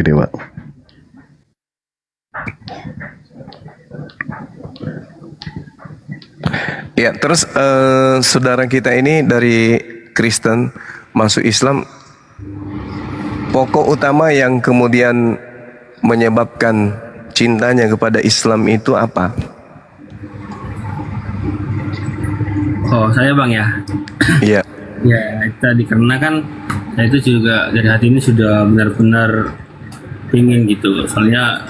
Dewa. Ya, terus saudara kita ini dari Kristen masuk Islam, pokok utama yang kemudian menyebabkan cintanya kepada Islam itu apa? Oh, saya Bang ya. Iya. Ya, tadi karena kan saya itu juga dari hati ini sudah benar-benar ingin gitu. Soalnya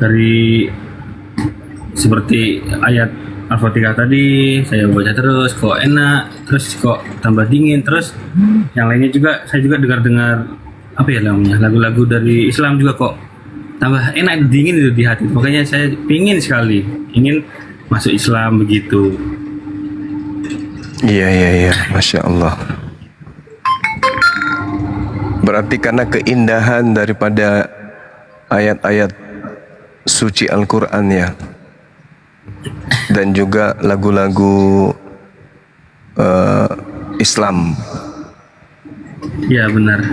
dari seperti ayat Al-Fatihah tadi saya baca terus kok enak, terus kok tambah dingin, terus yang lainnya juga saya juga dengar-dengar apa ya namanya lagu-lagu dari Islam juga kok tambah enak dingin itu di hati. Makanya saya ingin masuk Islam begitu. Iya, Masya Allah. Berarti karena keindahan daripada ayat-ayat suci Al-Quran ya, dan juga lagu-lagu Islam. Iya benar.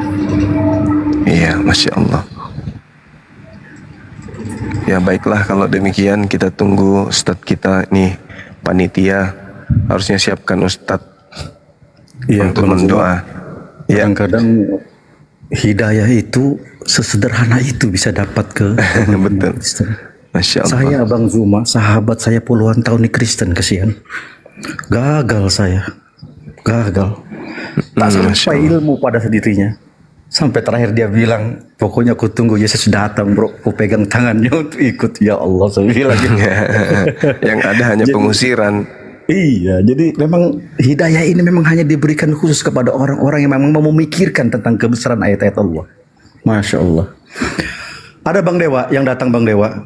Iya, Masya Allah. Ya baiklah, kalau demikian kita tunggu Ustadz kita nih, panitia harusnya siapkan Ustadz untuk mendoa. Ya. Kadang-kadang hidayah itu sesederhana itu bisa dapat ke betul. Masya Allah. Saya Abang Zuma, sahabat saya puluhan tahun di Kristen, kesian. Gagal saya. Gagal. Tak sampai ilmu pada dirinya. Sampai terakhir dia bilang, pokoknya aku tunggu Yesus datang bro, aku pegang tangannya untuk ikut. Ya Allah, saya bilang gitu. Yang ada hanya pengusiran. Iya, jadi memang hidayah ini memang hanya diberikan khusus kepada orang-orang yang memang mau memikirkan tentang kebesaran ayat-ayat Allah. Masya Allah. Ada Bang Dewa yang datang, Bang Dewa.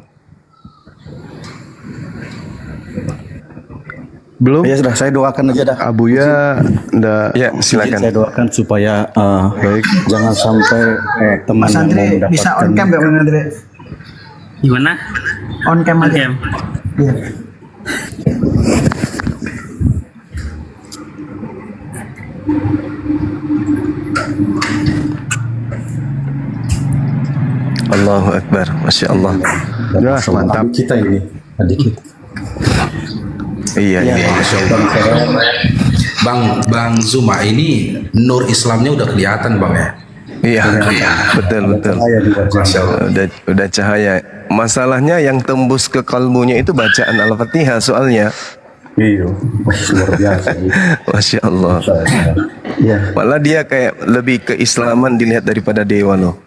Belum? Ya sudah, saya doakan aja dah. Abuya, ya silakan. Saya doakan supaya baik, jangan sampai teman Mas yang Andre mau mendapatkan. bisa on cam ya Bang Andre? Gimana? On cam On aja. cam. Iya. Allahu Akbar, Masya Allah. Ya, mantap kita ini, adik kita. Iya. Masya Allah. Bang Zuma, ini nur Islamnya udah kelihatan Bang ya. Iya, betul. Cahaya di wajah. Masya Allah. Udah cahaya. Masalahnya yang tembus ke kalbunya itu bacaan Al-Fatihah soalnya. Iya, luar biasa. Masya Allah. Ya. Malah dia kayak lebih keislaman dilihat daripada dewa loh.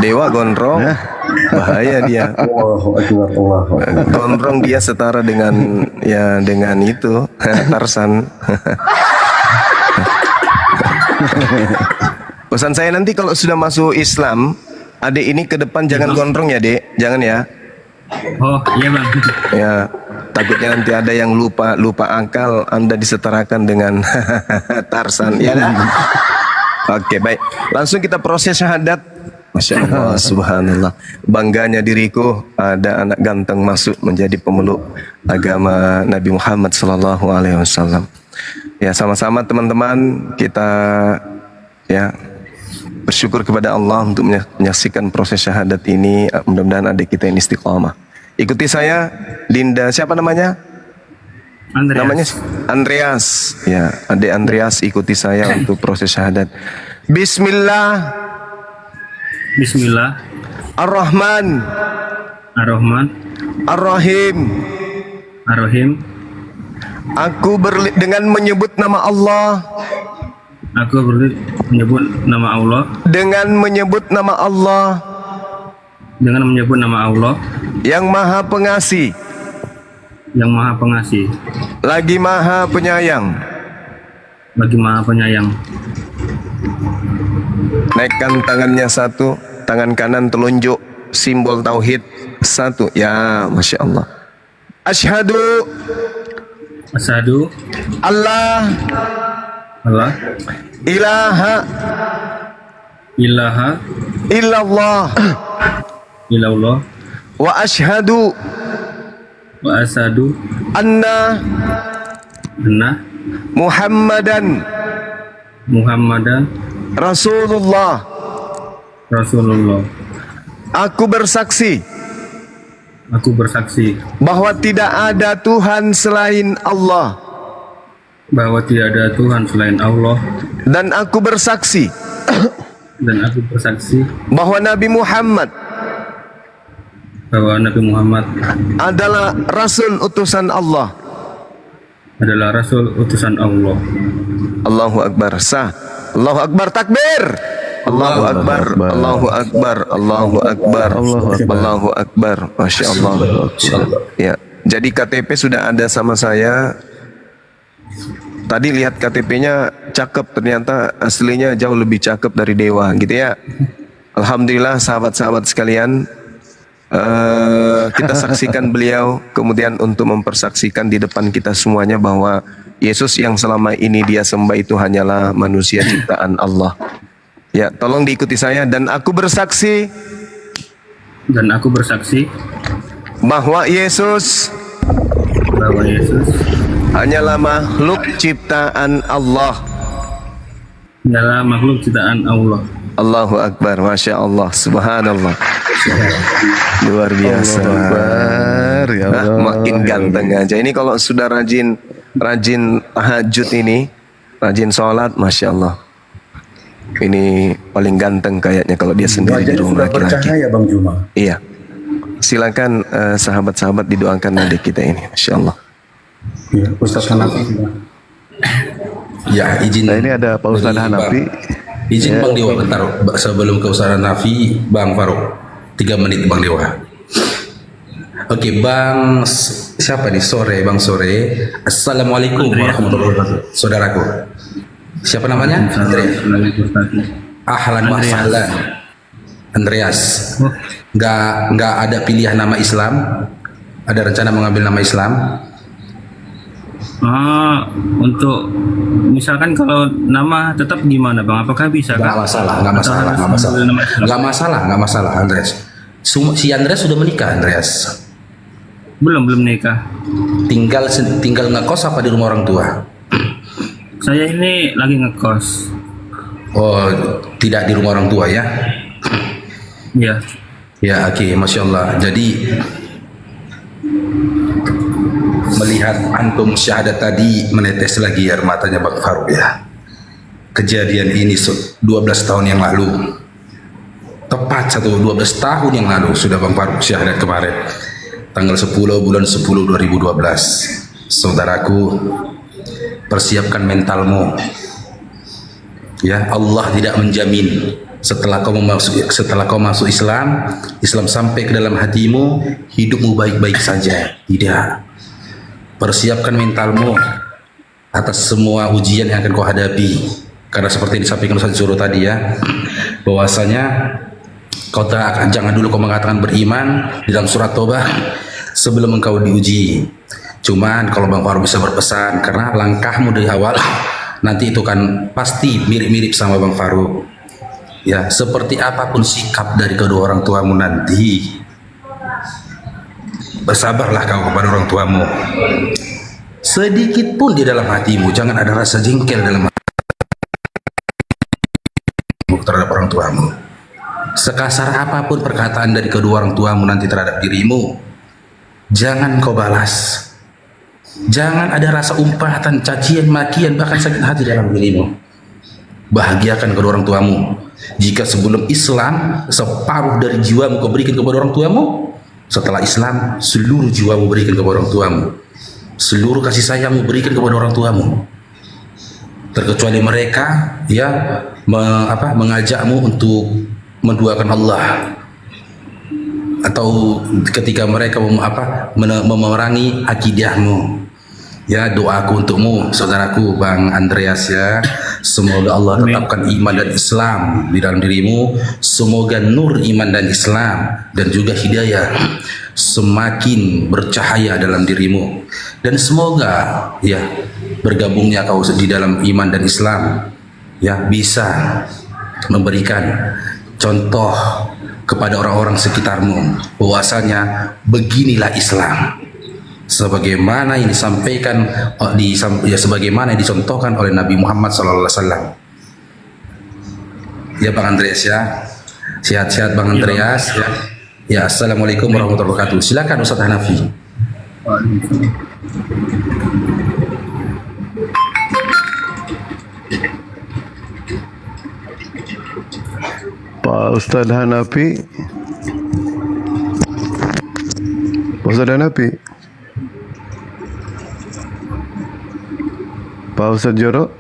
Dewa gondrong, bahaya dia. Allahu Akbar, Allahu Akbar. Gondrong dia setara dengan itu Tarsan. Pesan saya nanti kalau sudah masuk Islam, adik ini ke depan jangan gondrong ya dek, jangan ya. Oh iya Bang. Ya, takutnya nanti ada yang lupa akal, Anda disetarakan dengan Tarsan, ya kan? Oke, baik. Langsung kita proses syahadat. Masya Allah, subhanallah. Bangganya diriku ada anak ganteng masuk menjadi pemeluk agama Nabi Muhammad sallallahu alaihi wasallam. Ya, sama-sama teman-teman kita ya bersyukur kepada Allah untuk menyaksikan proses syahadat ini. Mudah-mudahan adik kita ini istiqamah. Ikuti saya, Linda, siapa namanya? Andreas. Namanya Andreas. Ya, adik Andreas ikuti saya untuk proses syahadat. Bismillah Ar-Rahman Ar-Rahman Ar-Rahim. Ar-Rahim. Aku dengan menyebut nama Allah. Aku menyebut nama Allah. Dengan menyebut nama Allah Dengan menyebut nama Allah yang Maha Pengasih, yang Maha Pengasih, lagi Maha Penyayang. lagi Maha Penyayang. Naikkan tangannya satu, tangan kanan telunjuk simbol tauhid satu. Ya, Masya Allah. Asyhadu Asyhadu Allah Allah ilaha ilaha illallah illallah wa asyhadu wa asyhadu anna anna Muhammadan Muhammadan Rasulullah Rasulullah. Aku bersaksi Aku bersaksi bahwa tidak ada Tuhan selain Allah. bahwa tidak ada Tuhan selain Allah, Dan aku bersaksi dan aku bersaksi bahwa Nabi Muhammad bahwa Nabi Muhammad adalah Rasul utusan Allah. adalah Rasul utusan Allah. Allahu Akbar. Sah. Allahu Akbar, takbir. Allahu Akbar, Allahu Akbar, Allahu Akbar, Allahu Akbar. Masya Allah. Ya, jadi KTP sudah ada sama saya. Tadi lihat KTP-nya cakep, ternyata aslinya jauh lebih cakep dari dewa, gitu ya. Alhamdulillah sahabat-sahabat sekalian, kita saksikan beliau, kemudian untuk mempersaksikan di depan kita semuanya bahwa Yesus yang selama ini dia sembah itu hanyalah manusia ciptaan Allah. Ya, tolong diikuti saya. Dan aku bersaksi Bahwa bahwa Yesus Yesus hanyalah makhluk ciptaan Allah. adalah makhluk ciptaan Allah. Allahu Akbar, Masya Allah, Subhanallah. Luar biasa. Nah, makin ganteng aja. Ini kalau sudah rajin tahajud ini, rajin sholat, Masya Allah. Ini paling ganteng kayaknya kalau dia sendiri di Wajahnya rumah sudah laki-laki. bercahaya Bang Juma. Iya. Silakan sahabat-sahabat didoakan adik kita ini, Masya Allah. Iya, Ustaz Hanafi. Ya, izin. Nah, ini ada Pak Ustadz dari Hanafi. Bang. Izin Bang Dewa bentar, sebelum ke Ustadz Hanafi, Bang Faruk. 3 menit Bang Dewa. Oke, Bang siapa nih? Bang Sore. Assalamualaikum warahmatullahi wabarakatuh. Saudaraku. Siapa namanya? Andreas. Ahlan wa sahlan. Andreas. Nggak ada pilihan nama Islam? Ada rencana mengambil nama Islam? Untuk misalkan kalau nama tetap gimana Bang? Apakah bisa? Nggak masalah, Andreas. Si Andreas sudah menikah, Andreas. Belum nikah. Tinggal ngekos apa di rumah orang tua? Saya ini lagi ngekos. Oh, tidak di rumah orang tua ya? Ya. Ya, oke, Masya Allah. Jadi melihat antum syahadat tadi menetes lagi air matanya Bang Faruk ya. Kejadian ini 12 tahun yang lalu. Tepat 12 tahun yang lalu sudah Bang Faruk syahadat kemarin. Tanggal 10 bulan 10 2012. Saudaraku, persiapkan mentalmu. Ya, Allah tidak menjamin setelah kau masuk Islam sampai ke dalam hatimu, hidupmu baik-baik saja. Tidak. Persiapkan mentalmu atas semua ujian yang akan kau hadapi. Karena seperti yang disampaikan Ustaz Zuro tadi ya, bahwasanya jangan dulu kau mengatakan beriman di dalam surat Taubah sebelum engkau diuji. Cuman kalau Bang Faruk bisa berpesan, karena langkahmu dari awal nanti itu kan pasti mirip-mirip sama Bang Faruk. Ya, seperti apapun sikap dari kedua orang tuamu nanti, bersabarlah kau kepada orang tuamu. Sedikit pun di dalam hatimu jangan ada rasa jengkel dalam hatimu terhadap orang tuamu. Sekasar apapun perkataan dari kedua orang tuamu nanti terhadap dirimu, jangan kau balas. Jangan ada rasa umpatan, cacian, makian, bahkan sakit hati dalam dirimu. Bahagiakan kedua orang tuamu. Jika sebelum Islam separuh dari jiwamu kau berikan kepada orang tuamu, setelah Islam seluruh jiwamu berikan kepada orang tuamu. Seluruh kasih sayangmu berikan kepada orang tuamu. Terkecuali mereka ya mengajakmu untuk menduakan Allah, atau ketika mereka memerangi akidahmu. Ya, doaku untukmu saudaraku Bang Andreas ya, semoga Allah tetapkan iman dan Islam di dalam dirimu. Semoga nur iman dan Islam dan juga hidayah semakin bercahaya dalam dirimu, dan semoga ya bergabungnya kau di dalam iman dan Islam ya bisa memberikan contoh kepada orang-orang sekitarmu bahwasanya beginilah Islam sebagaimana yang disampaikan sebagaimana yang dicontohkan oleh Nabi Muhammad SAW. Ya Bang Andreas ya. Sehat-sehat Bang Andreas ya. Ya, assalamualaikum warahmatullahi wabarakatuh. Silakan Ustaz Hanafi. Pak Ustadz Hanafi. Pak Ustadz Hanafi. Pak Ustadz Joro,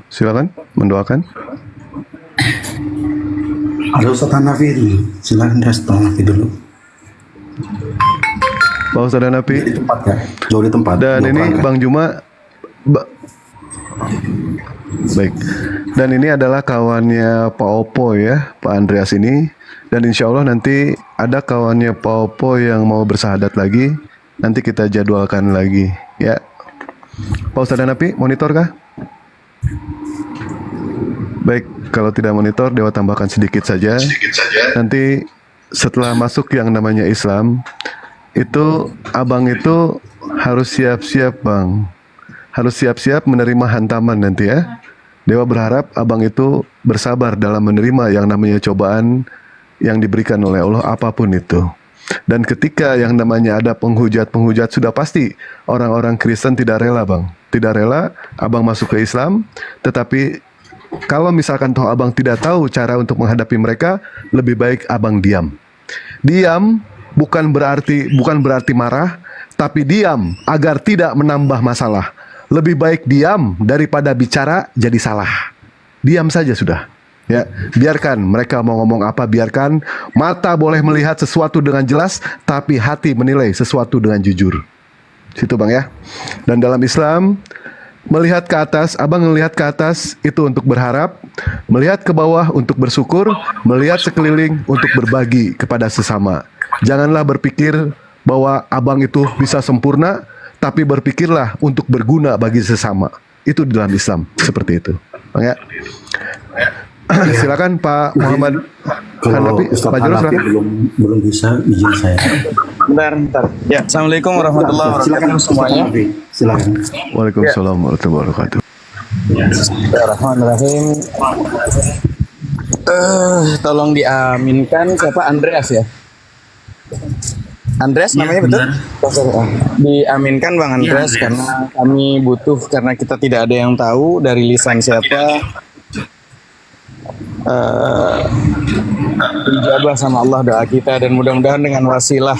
silakan mendoakan. Ada Ustaz Hanafi dulu. Silakan Ustaz Hanafi dulu. Pak Ustadz Hanafi. Di tempat ya. Jauh di tempat. Dan ini Bang Juma. Baik. Dan ini adalah kawannya Pak Opo ya, Pak Andreas ini. Dan insya Allah nanti ada kawannya Pak Opo yang mau bersahadat lagi. Nanti kita jadwalkan lagi ya. Pak Ustadz Hanafi, monitor kah? Baik, kalau tidak monitor, Dewa tambahkan sedikit saja. Nanti setelah masuk yang namanya Islam, itu abang itu harus siap-siap Bang. Harus siap-siap menerima hantaman nanti ya. Dewa berharap abang itu bersabar dalam menerima yang namanya cobaan yang diberikan oleh Allah apapun itu. Dan ketika yang namanya ada penghujat-penghujat, sudah pasti orang-orang Kristen tidak rela Bang. Tidak rela abang masuk ke Islam. Tetapi kalau misalkan toh abang tidak tahu cara untuk menghadapi mereka, lebih baik abang diam. Diam bukan berarti marah, tapi diam agar tidak menambah masalah. Lebih baik diam daripada bicara jadi salah. Diam saja sudah. Ya, biarkan mereka mau ngomong apa, biarkan. Mata boleh melihat sesuatu dengan jelas, tapi hati menilai sesuatu dengan jujur. Situ Bang ya. Dan dalam Islam, melihat ke atas, abang melihat ke atas itu untuk berharap, melihat ke bawah untuk bersyukur, melihat sekeliling untuk berbagi kepada sesama. Janganlah berpikir bahwa abang itu bisa sempurna, tapi berpikirlah untuk berguna bagi sesama. Itu di dalam Islam, seperti itu. Bang ya. Silakan Pak Muhammad Hanafi. Ustaz Pak Jero, Hanafi silakan. belum bisa, izin saya. Bentar. Ya, assalamualaikum warahmatullahi wabarakatuh semuanya. Silakan. Waalaikumsalam warahmatullahi wabarakatuh. Bismillahirrahmanirrahim. Tolong diaminkan siapa Andreas ya? Andreas namanya betul? Diaminkan Bang Andreas karena kami butuh, karena kita tidak ada yang tahu dari lisan siapa. Ijabah sama Allah doa kita, dan mudah-mudahan dengan wasilah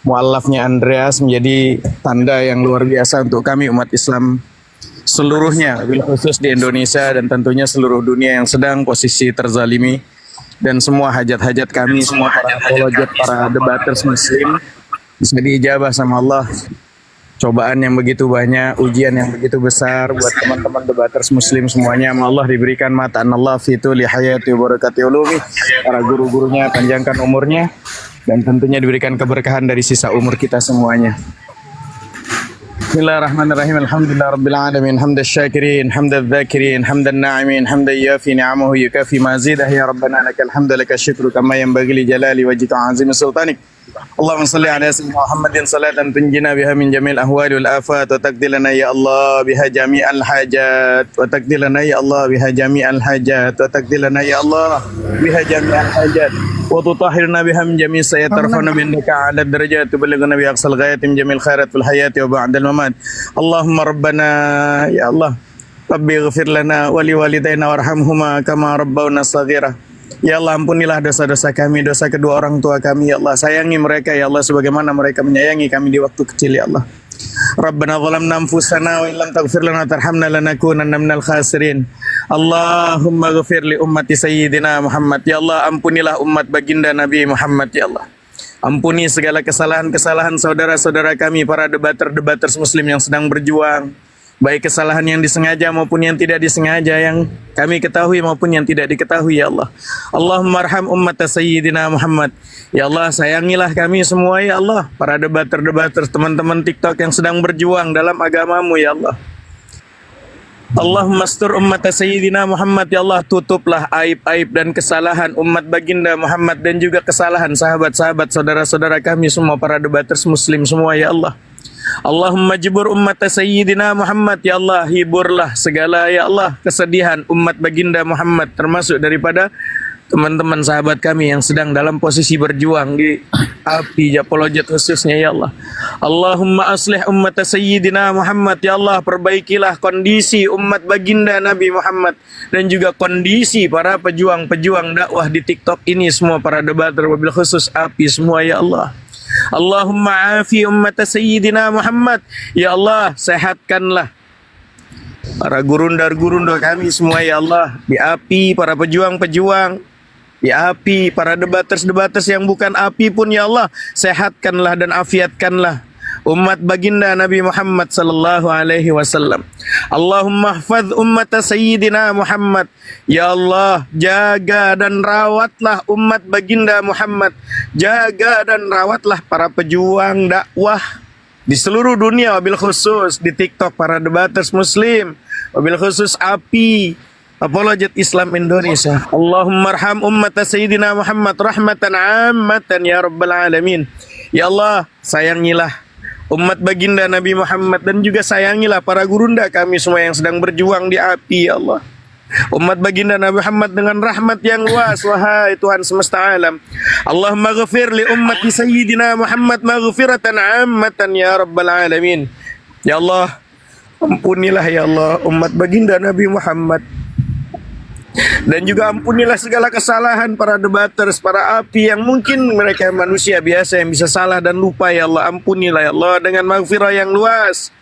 mualafnya Andreas menjadi tanda yang luar biasa untuk kami umat Islam seluruhnya, khusus di Indonesia dan tentunya seluruh dunia yang sedang posisi terzalimi, dan semua hajat-hajat kami, semua para apologet, para debaters muslim bisa diijabah sama Allah. Cobaan yang begitu banyak, ujian yang begitu besar buat teman-teman debaters muslim semuanya. Allah diberikan mata Allah fitu li hayati wa barakati ulumi, para guru-gurunya panjangkan umurnya, dan tentunya diberikan keberkahan dari sisa umur kita semuanya. Bismillahirrahmanirrahim. Alhamdulillah rabbil alamin, hamdal syakirin, hamdal dzakirin, hamdal na'imin, hamdal yafi ni'amahu yukafi mazidah, ya rabbana lakal hamdu laka syukru kama yanbaghi li jalali wajhika azimi sultanik. Allahumma salli ala sayyidina Muhammadin salatan tunjina biha min jamil ahwali wal afat, wa taqdilana ya Allah biha jami'al hajat, wa taqdilana ya Allah biha jami'al hajat, wa taqdilana ya Allah biha jami'al hajat, wa tutahhirna biha min jami' sayyi'at, tarfa'na bindaka 'ala darajat, tuballighuna bi aqsal ghayati min jamil khairat fil hayati wa ba'dal mamat. Allahumma rabbana ya Allah rabbi ighfir lana wa li walidayna warhamhuma kama rabbawna shaghira. Ya Allah, ampunilah dosa-dosa kami, dosa kedua orang tua kami, ya Allah. Sayangi mereka, ya Allah, sebagaimana mereka menyayangi kami di waktu kecil, ya Allah. Rabbana zalamna anfusana wa illam taghfir lana tarhamna lanakunanna minal khasirin. Allahumma ghfir li ummati sayyidina Muhammad. Ya Allah, ampunilah umat baginda Nabi Muhammad, ya Allah. Ampuni segala kesalahan-kesalahan saudara-saudara kami, para debater-debaters muslim yang sedang berjuang. Baik kesalahan yang disengaja maupun yang tidak disengaja, yang kami ketahui maupun yang tidak diketahui, ya Allah. Allahumma arham ummat sayyidina Muhammad. Ya Allah, sayangilah kami semua, ya Allah. Para debater-debater, teman-teman TikTok yang sedang berjuang dalam agamamu, ya Allah. Allahumma astur ummat sayyidina Muhammad, ya Allah. Tutuplah aib-aib dan kesalahan umat baginda Muhammad, dan juga kesalahan sahabat-sahabat, saudara-saudara kami semua, para debaters muslim semua, ya Allah. Allahumma jibur ummat sayyidina Muhammad, ya Allah, hiburlah segala, ya Allah, kesedihan umat baginda Muhammad, termasuk daripada teman-teman sahabat kami yang sedang dalam posisi berjuang di api Japolojet khususnya ya Allah. Allahumma aslih ummat Sayyidina Muhammad ya Allah, perbaikilah kondisi umat baginda Nabi Muhammad dan juga kondisi para pejuang-pejuang dakwah di TikTok ini semua, para debater wabil khusus api semua ya Allah. Allahumma afi ummat Sayyidina Muhammad ya Allah, sehatkanlah para gurundar-gurundar kami semua ya Allah, di api para pejuang-pejuang, di api para debaters-debaters yang bukan api pun ya Allah, sehatkanlah dan afiatkanlah umat baginda Nabi Muhammad sallallahu alaihi wasallam. Allahumma hafaz ummat Sayyidina Muhammad ya Allah, jaga dan rawatlah umat baginda Muhammad, jaga dan rawatlah para pejuang dakwah di seluruh dunia, wabil khusus di TikTok para debaters muslim, wabil khusus api Apologet Islam Indonesia. Allahumma arham ummat Sayyidina Muhammad rahmatan ammatan ya rabbal alamin. Ya Allah, sayangilah umat baginda Nabi Muhammad dan juga sayangilah para gurunda kami semua yang sedang berjuang di api ya Allah. Umat baginda Nabi Muhammad dengan rahmat yang luas, wahai Tuhan semesta alam. Allahumma ghafir li ummati Sayyidina Muhammad maghfiratan ammatan ya rabbal alamin. Ya Allah, ampunilah ya Allah umat baginda Nabi Muhammad, dan juga ampunilah segala kesalahan para debaters, para api yang mungkin mereka manusia biasa yang bisa salah dan lupa ya Allah. Ampunilah ya Allah dengan maghfirah yang luas,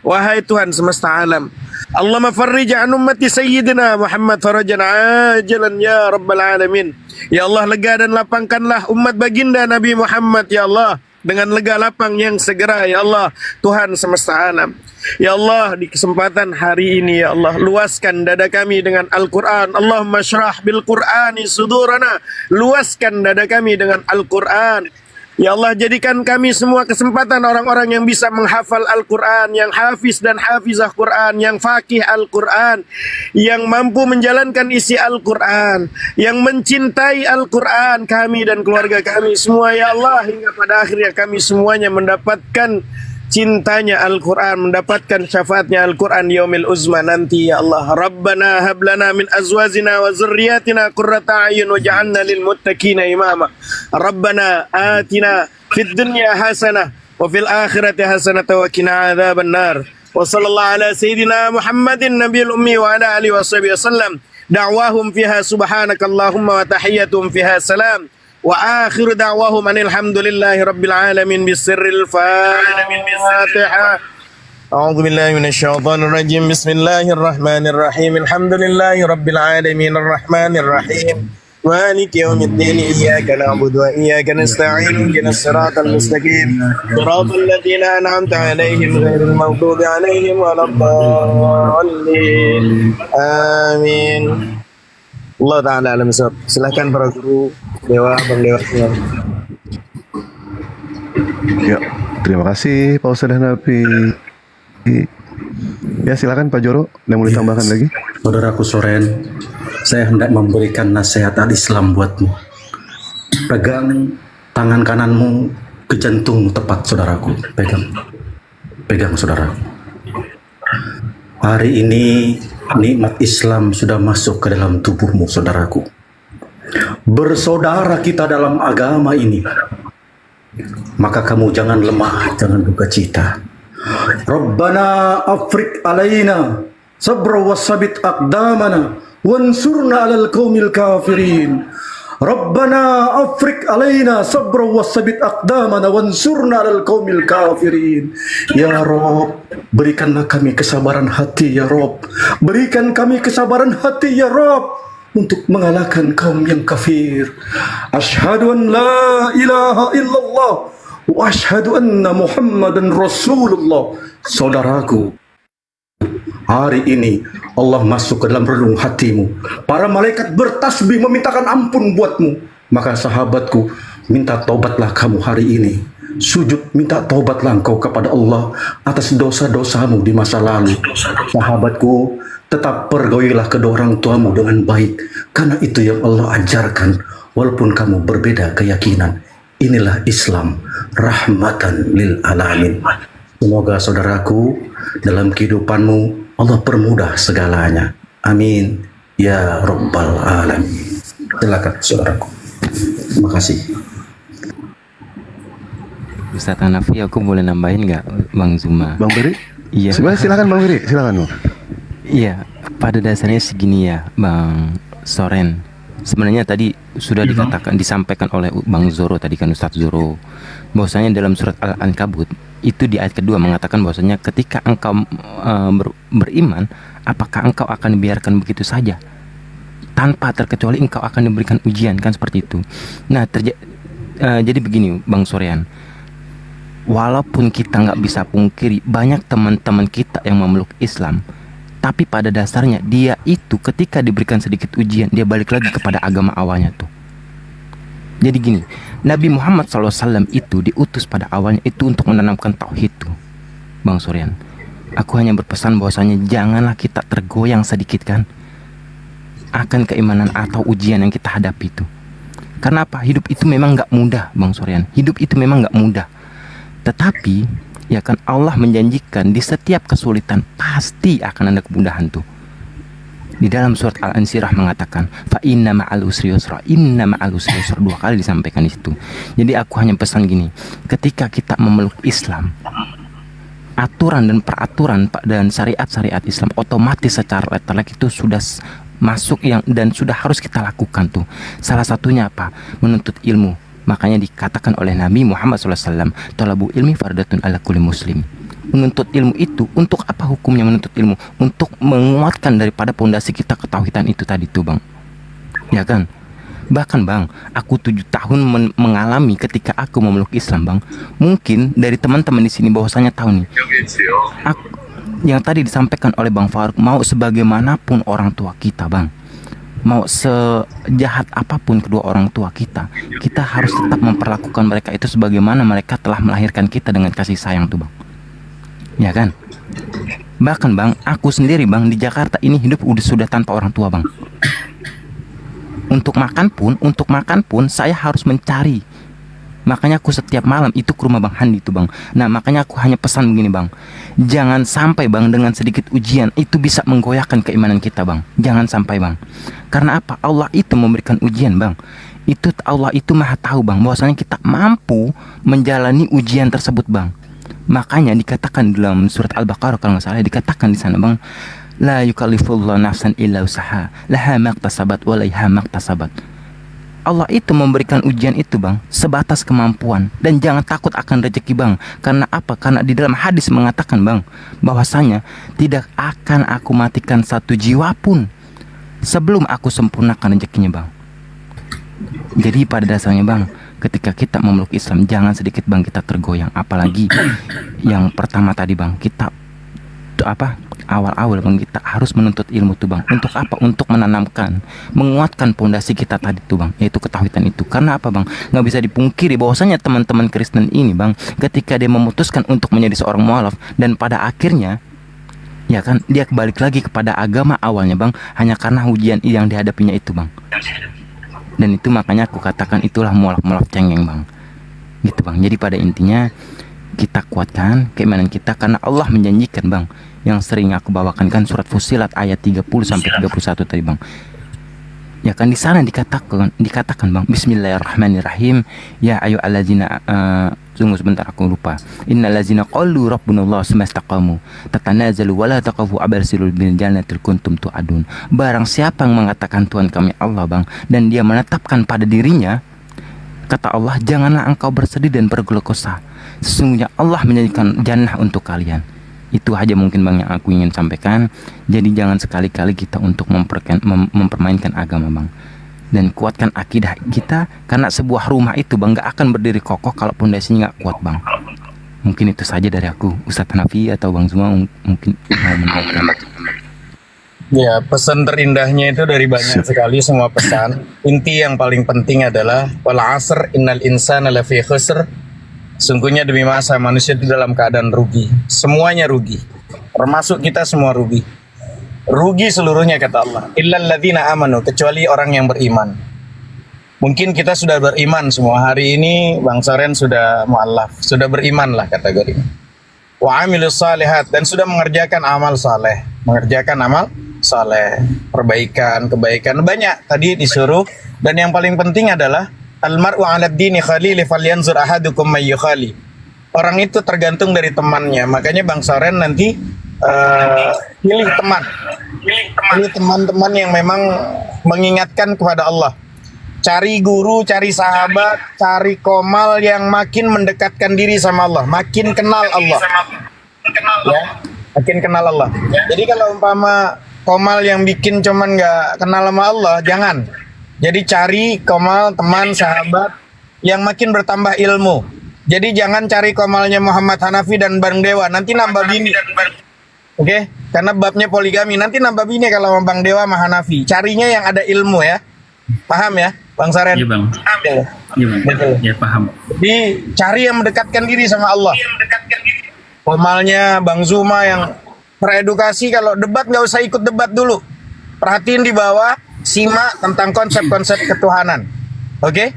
wahai Tuhan semesta alam. Allahumma farrij an ummati Sayyidina Muhammad farajan ajalan ya rabbal alamin. Ya Allah, lega dan lapangkanlah umat baginda Nabi Muhammad ya Allah dengan lega lapang yang segera ya Allah, Tuhan semesta alam. Ya Allah, di kesempatan hari ini ya Allah, luaskan dada kami dengan Al-Quran. Allahumma syrah bil Qur'ani sudurana, luaskan dada kami dengan Al-Quran. Ya Allah, jadikan kami semua kesempatan orang-orang yang bisa menghafal Al-Quran, yang hafiz dan hafizah Quran, yang faqih Al-Quran, yang mampu menjalankan isi Al-Quran, yang mencintai Al-Quran, kami dan keluarga kami semua ya Allah, hingga pada akhirnya kami semuanya mendapatkan cintanya Al-Quran, mendapatkan syafaatnya Al-Quran yaumil uzma nanti ya Allah. Rabbana hablana min azwajina wa zurriyatina qurrata a'yun waj'alna lil muttaqina imama. Rabbana atina fid dunya hasanah wa fil akhirati hasanah wa qina adzaban nar. Wa sallallahu ala sayyidina Muhammadin nabiyil ummi wa ala alihi washabihi wasallam. Da'wahum fiha subhanakallahumma wa tahiyyatuhum fiha salam. Wa akhiru da'wahum alhamdulillahi rabbil alamin bisirril Fatihah. A'udzu billahi minasyaitonir rajim. Bismillahirrahmanirrahim. Alhamdulillahi rabbil alamin arrahmanir rahim. Maliki yaumiddin. Iyyaka na'budu wa iyyaka nasta'in. Ihdinas siratal mustaqim. Shiratal ladzina an'amta 'alaihim ghairil maghdubi 'alaihim waladdallin. Amin. Allah Ta'ala alam bisawab. Silakan para guru, dewa, bang dewa. Ya, terima kasih Pak Ustadz Hanafi. Ya, silakan Pak Joro, yang mau ditambahkan lagi. Saudaraku Soren, saya hendak memberikan nasihat al-Islam buatmu. Pegang tangan kananmu ke jantung tepat, saudaraku. Pegang saudaraku. Hari ini nikmat Islam sudah masuk ke dalam tubuhmu, saudaraku. Bersaudara kita dalam agama ini, maka kamu jangan lemah, jangan duka cita. Rabbana afrik alaina sabra wasabit aqdamana wansurna alal qaumil kafirin. Rabbana afrik alaina sabra wasabit aqdamana wansurna alal qaumil kafirin. Ya Rob, berikanlah kami kesabaran hati ya Rob. Berikan kami kesabaran hati ya Rob untuk mengalahkan kaum yang kafir. Asyhadu an la ilaha illallah wa asyhadu anna Muhammadan Rasulullah. Saudaraku, hari ini Allah masuk ke dalam relung hatimu. Para malaikat bertasbih memintakan ampun buatmu. Maka sahabatku, minta taubatlah kamu hari ini. Sujud minta taubatlah engkau kepada Allah atas dosa-dosamu di masa lalu. Sahabatku, tetap pergaulilah kedua orang tuamu dengan baik, karena itu yang Allah ajarkan walaupun kamu berbeda keyakinan. Inilah Islam, rahmatan lil alamin. Semoga saudaraku dalam kehidupanmu Allah permudah segalanya. Amin ya rabbal alamin. Silakan saudaraku. Terima kasih. Ustaz Hanafi, aku boleh nambahin nggak, Bang Zuma? Bang Beri? Iya. Silakan Bang Beri, silakan Bang. Iya, pada dasarnya segini ya, Bang Soren. Sebenarnya tadi sudah dikatakan, disampaikan oleh Bang Zoro tadi kan, Ustadz Zoro, bahwasanya dalam surat Al-Ankabut itu di ayat kedua mengatakan bahwasanya ketika engkau beriman, apakah engkau akan dibiarkan begitu saja tanpa terkecuali engkau akan diberikan ujian, kan seperti itu. Nah, jadi begini Bang Sorean, walaupun kita nggak bisa pungkiri banyak teman-teman kita yang memeluk Islam, tapi pada dasarnya dia itu ketika diberikan sedikit ujian, dia balik lagi kepada agama awalnya tuh. Jadi gini, Nabi Muhammad SAW itu diutus pada awalnya itu untuk menanamkan tauhid tuh, Bang Suryan. Aku hanya berpesan bahwasanya janganlah kita tergoyang sedikit kan akan keimanan atau ujian yang kita hadapi itu. Karena apa? Hidup itu memang nggak mudah, Bang Suryan. Hidup itu memang nggak mudah. Tetapi ya kan Allah menjanjikan di setiap kesulitan pasti akan ada kemudahan tuh. Di dalam surat Al-Ansyirah mengatakan fa inna ma'al usri yusra, inna ma'al usri yusra, 2 kali disampaikan di situ. Jadi aku hanya pesan gini, ketika kita memeluk Islam, aturan dan peraturan dan syariat-syariat Islam otomatis secara letterlek itu sudah masuk yang dan sudah harus kita lakukan tuh. Salah satunya apa? Menuntut ilmu. Makanya dikatakan oleh Nabi Muhammad SAW, talabu ilmi fardatun ala kulli muslim. Menuntut ilmu itu, untuk apa hukumnya menuntut ilmu? Untuk menguatkan daripada pondasi kita ketauhidan itu tadi tuh Bang. Ya kan? Bahkan Bang, aku 7 tahun mengalami ketika aku memeluk Islam Bang. Mungkin dari teman-teman di sini bahwasanya tahu nih, yang tadi disampaikan oleh Bang Faruk, mau sebagaimanapun orang tua kita Bang, mau sejahat apapun kedua orang tua kita harus tetap memperlakukan mereka itu sebagaimana mereka telah melahirkan kita dengan kasih sayang tuh Bang. Ya kan? Bahkan Bang, aku sendiri Bang di Jakarta ini hidup sudah tanpa orang tua Bang. Untuk makan pun saya harus mencari. Makanya aku setiap malam itu ke rumah Bang Handi itu Bang. Nah makanya aku hanya pesan begini Bang, jangan sampai Bang dengan sedikit ujian itu bisa menggoyahkan keimanan kita Bang. Jangan sampai Bang. Karena apa? Allah itu memberikan ujian Bang. Itu Allah itu maha tahu Bang, bahwasanya kita mampu menjalani ujian tersebut Bang. Makanya dikatakan dalam surat Al-Baqarah kalau nggak salah, dikatakan di sana Bang, la yukallifullahu nafsan illa usaha laha maktasabat wa laiha maktasabat. Allah itu memberikan ujian itu Bang sebatas kemampuan, dan jangan takut akan rezeki Bang. Karena apa? Karena di dalam hadis mengatakan Bang bahwasanya tidak akan aku matikan satu jiwa pun sebelum aku sempurnakan rezekinya Bang. Jadi pada dasarnya Bang, ketika kita memeluk Islam jangan sedikit Bang kita tergoyang. Apalagi yang pertama tadi Bang, kita awal-awal Bang kita harus menuntut ilmu tuh Bang. Untuk apa? Untuk menanamkan, menguatkan pondasi kita tadi tuh Bang, yaitu ketauhidan itu. Karena apa Bang? Nggak bisa dipungkiri bahwasanya teman-teman Kristen ini Bang, ketika dia memutuskan untuk menjadi seorang mualaf dan pada akhirnya ya kan dia balik lagi kepada agama awalnya Bang, hanya karena ujian yang dihadapinya itu Bang. Dan itu makanya aku katakan itulah mualaf-mualaf cengeng Bang. Gitu Bang. Jadi pada intinya kita kuatkan keimanan kita, karena Allah menjanjikan Bang, yang sering aku bawakan kan surat Fussilat ayat 30 sampai 31 tadi Bang. Ya kan di sana dikatakan Bang, Bismillahirrahmanirrahim, ya ayyuhallazina tunggu sebentar aku lupa. Innallazina qalu rabbunallahu tsumastaqamu tatanazzalu wala taqafu abarsilul bil jannatil kuntum tu'adun. Barang siapa yang mengatakan Tuhan kami Allah Bang, dan dia menetapkan pada dirinya, kata Allah, janganlah engkau bersedih dan berkeluh kesah. Sesungguhnya Allah menjanjikan jannah untuk kalian. Itu aja mungkin Bang yang aku ingin sampaikan. Jadi jangan sekali-kali kita untuk mempermainkan agama Bang. Dan kuatkan akidah kita, karena sebuah rumah itu Bang gak akan berdiri kokoh kalau pondasinya gak kuat Bang. Mungkin itu saja dari aku. Ustadz Hanafi atau Bang Zuma mungkin mau menambahkan. Ya, pesan terindahnya itu dari banyak sekali semua pesan. Inti yang paling penting adalah wal asr innal insana lafi khusr. Sungguhnya demi masa manusia itu dalam keadaan rugi. Semuanya rugi. Termasuk kita semua rugi. Rugi seluruhnya kata Allah. Illal ladzina amanu, kecuali orang yang beriman. Mungkin kita sudah beriman semua. Hari ini Bang Soren sudah mu'allaf, sudah beriman lah kategorinya. Wa amilus salihat, dan sudah mengerjakan amal saleh. Mengerjakan amal saleh, perbaikan, kebaikan. Banyak tadi disuruh Dan yang paling penting adalah almar'u 'ala dini khalili falyanzur ahadukum may yukhali. Orang itu tergantung dari temannya. Makanya Bang Soren nanti pilih teman. Pilih teman-teman yang memang mengingatkan kepada Allah. Cari guru, cari sahabat, cari komal yang makin mendekatkan diri sama Allah, makin kenal Allah. Ya, makin kenal Allah. Jadi kalau umpama komal yang bikin cuman nggak kenal sama Allah, jangan. Jadi cari komal, teman, sahabat yang makin bertambah ilmu. Jadi jangan cari komalnya Muhammad Hanafi dan Bang Dewa, nanti nambah bini. Oke? Karena babnya poligami, nanti nambah bini kalau sama Bang Dewa sama Hanafi. Carinya yang ada ilmu ya. Paham ya, Bang Soren? Iya bang. Betul. Iya bang. Betul. Ya paham. Jadi cari yang mendekatkan diri sama Allah. Komalnya Bang Zuma yang teredukasi, kalau debat nggak usah ikut debat dulu. Perhatiin di bawah, simak tentang konsep-konsep ketuhanan. Oke?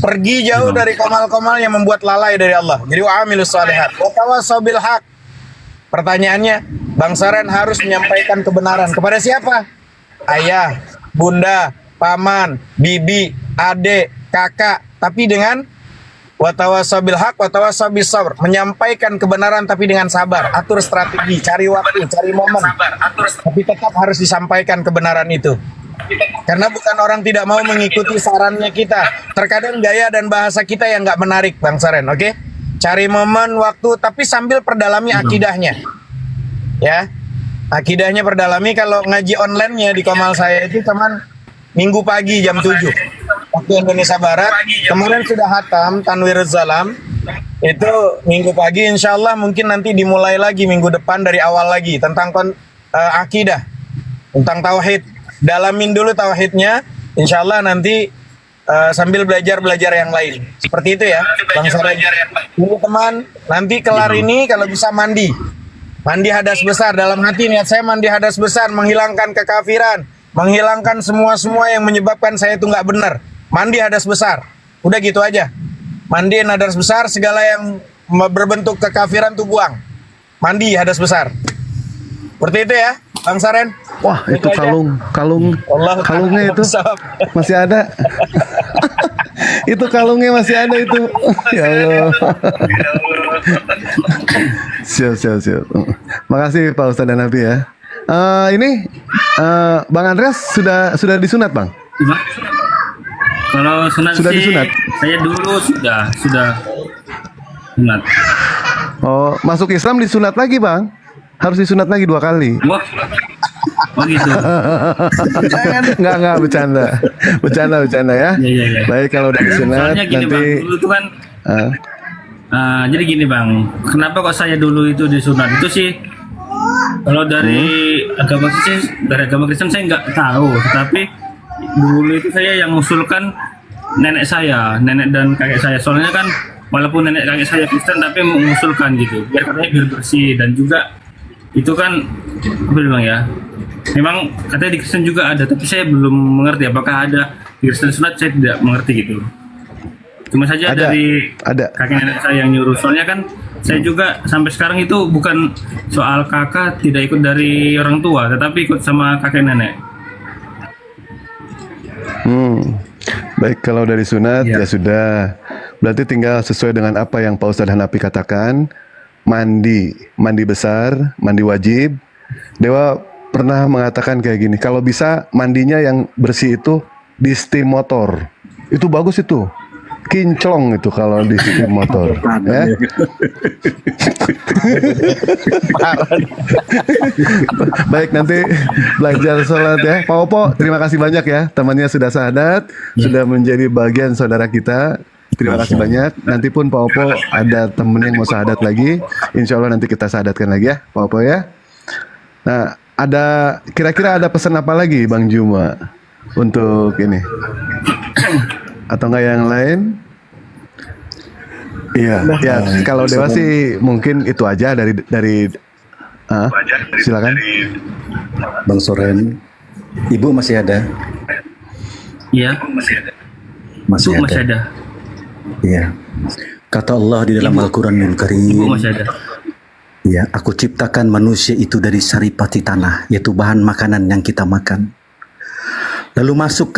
Pergi jauh dari komal-komal yang membuat lalai dari Allah. Jadi wa'amilus shalihat. Wa tawassaw bil haq. Pertanyaannya, Bang Soren harus menyampaikan kebenaran kepada siapa? Ayah, bunda, paman, bibi, adik, kakak, tapi dengan watawassaw bil haq, watawassaw bis sabr. Menyampaikan kebenaran tapi dengan sabar. Atur strategi, cari waktu, cari momen. Tapi tetap harus disampaikan kebenaran itu. Karena bukan orang tidak mau mengikuti sarannya kita. Terkadang gaya dan bahasa kita yang nggak menarik, Bang Soren, oke? Cari momen, waktu, tapi sambil perdalami akidahnya. Ya, akidahnya perdalami. Kalau ngaji online-nya di Komal saya itu cuman Minggu pagi jam 7 waktu Indonesia Barat. Kemarin sudah hatam Tanwiruz Zalam. Itu Minggu pagi, insya Allah mungkin nanti dimulai lagi minggu depan dari awal lagi tentang akidah, tentang tauhid. Dalamin dulu tauhidnya, insya Allah nanti sambil belajar yang lain. Seperti itu ya, Bang Soren. Ini teman, nanti kelar ini kalau bisa mandi hadas besar. Dalam hati niat saya mandi hadas besar, menghilangkan kekafiran, menghilangkan semua yang menyebabkan saya itu nggak benar. Mandi hadas besar, udah gitu aja. Mandiin hadas besar, segala yang berbentuk kekafiran tuh buang. Mandi hadas besar. Seperti itu ya, Bang Soren. Wah, itu kalungnya itu masih ada. Itu kalungnya masih ada itu. Ya Allah. Siap. Makasih Pak Ustadz dan Nabi ya. Ini Bang Andreas sudah disunat, Bang? Kalau sunat Sudah sih, disunat? saya dulu sudah sunat. Oh, masuk Islam disunat lagi, Bang? Harus disunat lagi 2 kali. Wah, oh gitu. Enggak, bercanda ya. Iya. Baik, kalau udah disunat Soalnya gini nanti bang, dulu tuh kan, jadi gini bang, kenapa kok saya dulu itu disunat itu sih? Kalau dari agama Kristen saya nggak tahu, tapi dulu itu saya yang mengusulkan nenek dan kakek saya. Soalnya kan walaupun nenek kakek saya Kristen tapi mengusulkan gitu, biar bersih dan juga itu kan apa bilang ya, memang katanya di Kristen juga ada, tapi saya belum mengerti apakah ada di Kristen sunat, saya tidak mengerti gitu. Cuma saja dari kakek nenek saya yang nyuruh. Soalnya kan saya juga sampai sekarang itu bukan soal kakak tidak ikut dari orang tua, tetapi ikut sama kakek nenek. Baik, kalau dari sunat ya sudah. Berarti tinggal sesuai dengan apa yang Pak Ustadz Hanafi katakan. Mandi besar, mandi wajib. Dewa pernah mengatakan kayak gini, kalau bisa mandinya yang bersih itu di steam motor. Itu bagus itu. Kinclong itu kalau di steam motor. Ya. Baik, nanti belajar sholat ya. Pak Opo, terima kasih banyak ya. Temannya sudah syahadat, sudah menjadi bagian saudara kita. Terima kasih banyak. Nanti pun Pak Opo ada temen yang mau syahadat lagi, insya Allah nanti kita syahadatkan lagi ya, Pak Opo ya. Nah, kira-kira ada pesan apa lagi Bang Juma untuk ini? Atau enggak yang lain? Iya, ya kalau Dewa sih mungkin itu aja dari silakan. Bang Soren, Ibu masih ada? Iya. Masih ada. Iya. Kata Allah di dalam Al-Quranul Karim. Ibu masih ada. Ya, aku ciptakan manusia itu dari saripati tanah, yaitu bahan makanan yang kita makan. Lalu masuk ke